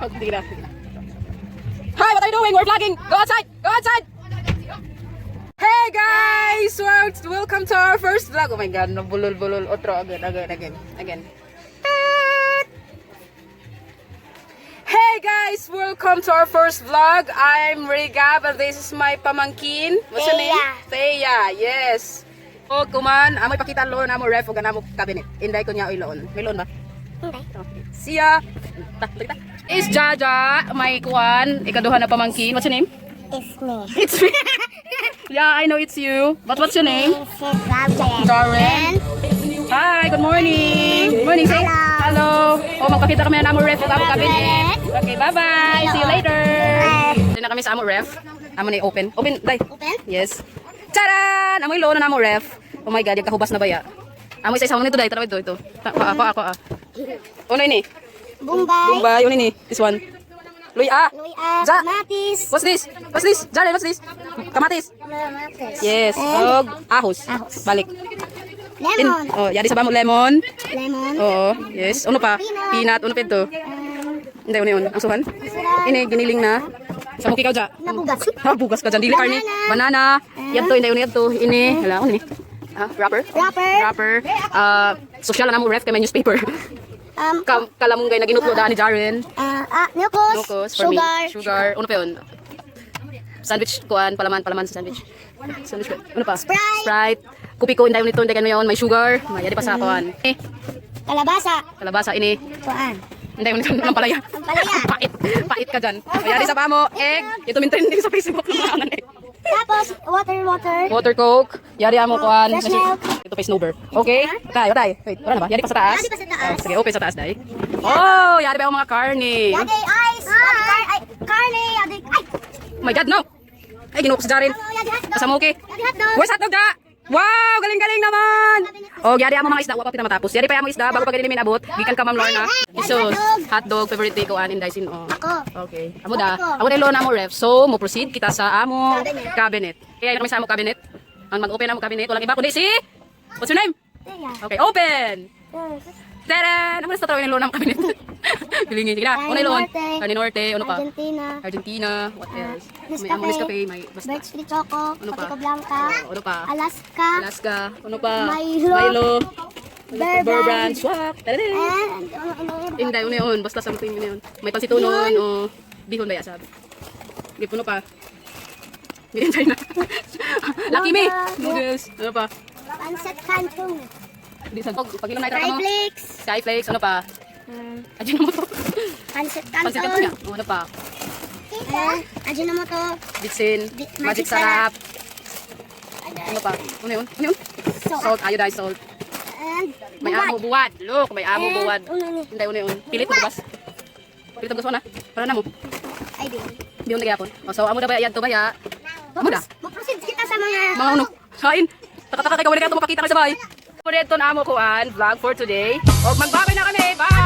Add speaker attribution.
Speaker 1: Hindi na. Hi, what are you doing? We're vlogging. Go outside. Go outside. Hey guys, welcome to our first vlog. Oh my God, nabulol-bulol. Otro again. Hey guys, welcome to our first vlog. I'm Rigab and this is my pamangkin. What's your name? Thea. Yes. O kuman, amoy pakita loon amo ref ug anamo cabinet. Inday ko niya oy loon. May loon ba?
Speaker 2: Hindi.
Speaker 1: Okay. See ya. Is Jaja, my kuan, ikaduha na pamangkin. What's your name?
Speaker 2: It's me.
Speaker 1: It's me. Yeah, I know it's you. But what's your name? Darren. Hi, good morning. Good morning, say hello. Oh, magpakita kami na amo ref ug amo cabinet. Okay, bye-bye. See you later. Dito na kami sa amo ref. Amo ni open. Open, dai.
Speaker 2: Open?
Speaker 1: Yes. Charan! Amoy loon na amo ref. Oh my God, kahubas na ba ya? Amoy sa isang nito dai, tara ito. Ako. Ano ini? Bombay, ano ini? This one. Luya.
Speaker 2: Kamatis.
Speaker 1: What's this? Jaren, what's this? Kamatis. Yes. Og ahos. Balik.
Speaker 2: Lemon.
Speaker 1: Oh, yari sa ba mo lemon?
Speaker 2: Lemon.
Speaker 1: Oo, yes. Ano pa? Peanut. Ano pa ito? Hindi, ano. Ang suhan? Ini, giniling na. Sa muki ka dyan.
Speaker 2: Nabugas.
Speaker 1: Nabugas ka dyan. Dili karne. Banana. Yadto, hindi, yadto. Ini. Hala, ano ini? Wrapper. Social na mo ref kay may newspaper. Kalamunggay na ginutlo daan ni Jaren.
Speaker 2: Milkos.
Speaker 1: Sugar. Ano pa yun? Sandwich kuan, palaman sa sandwich. Ano pa? Sprite. Kupi ko, hindi ano yun. May sugar. May yadi pa sa kuan.
Speaker 2: Kalabasa.
Speaker 1: Ini.
Speaker 2: Kuan.
Speaker 1: Hindi mo nito ng palaya. Pait ka dyan. Mayari sa pamo, egg. Ito min trending sa Facebook ng mga egg.
Speaker 2: Tapos,
Speaker 1: Water Coke. Yari amo kuan.
Speaker 2: Fresh milk.
Speaker 1: Ito pa snowber. Okay? Tay. Wait, wala na ba? Yari pa sa taas?
Speaker 2: Yari pa sa taas.
Speaker 1: Sige, open sa taas, day. Oh, yari pa yung mga karne.
Speaker 2: Yadi ice. Carne. Yadi. Ay.
Speaker 1: Oh my God, no. Ay, ginuok si Jaren.
Speaker 2: Yadi hotdog.
Speaker 1: Kasama okay.
Speaker 2: Yadi hotdog.
Speaker 1: Where's hotdog da? Wow, galing naman. Oh, yari amo mga isda, wa pa kita matapos. Yari pa amo isda bago pa gani min abot. Gikan ka Ma'am Lorna. So, hotdog favorite ko anin daisin oh.
Speaker 2: Ako.
Speaker 1: Okay. Amo da. Amo na loan amo ref. So, mo proceed kita sa amo cabinet. Kaya kami sa amo cabinet. Ang mag-open amo cabinet, walang iba kundi si what's your name? Okay, open. Tara, ano sa tawin ng loan amo cabinet? Bilingin sige na. Ano loan? Carne Norte, ano pa? Argentina, what else? May amo Nescafe, may basta.
Speaker 2: Birch Tree Choco.
Speaker 1: Ano pa?
Speaker 2: Coco Blanca.
Speaker 1: Ano pa?
Speaker 2: Alaska.
Speaker 1: Ano pa?
Speaker 2: Milo.
Speaker 1: Bear Brand. Swak. Tara.
Speaker 2: And
Speaker 1: Hindi, ano yun. Basta something yun. May pansitunon o bihon ba yasabi? Hindi, puno pa. Hindi China. Lucky me. Noodles. Ano pa?
Speaker 2: Pancit Canton.
Speaker 1: Hindi sa pag ilang night mo?
Speaker 2: Skyflakes.
Speaker 1: Ano pa? Ajinomoto.
Speaker 2: Pancit
Speaker 1: Pancit
Speaker 2: Canton.
Speaker 1: Canton nga. Ano pa?
Speaker 2: Ajinomoto.
Speaker 1: Bitsin. Magic Sarap. Ano pa? Ano yun? Salt. Iodized salt.
Speaker 2: And
Speaker 1: May amo buwad. Look, may amo buwad. Hindi, ano yun? Pilit mo bas. Pilit mo na. Para na mo.
Speaker 2: Ay, di.
Speaker 1: Bihon na gyapon. So, amo na ba yan to ba ya? Amo da.
Speaker 2: Mag-proceed kita sa mga...
Speaker 1: Mga ano? Kain. Taka-taka kay kawali ka ito mapakita ka sa bahay. Ito na amo ko vlog for today. O magbabay na kami. Bye!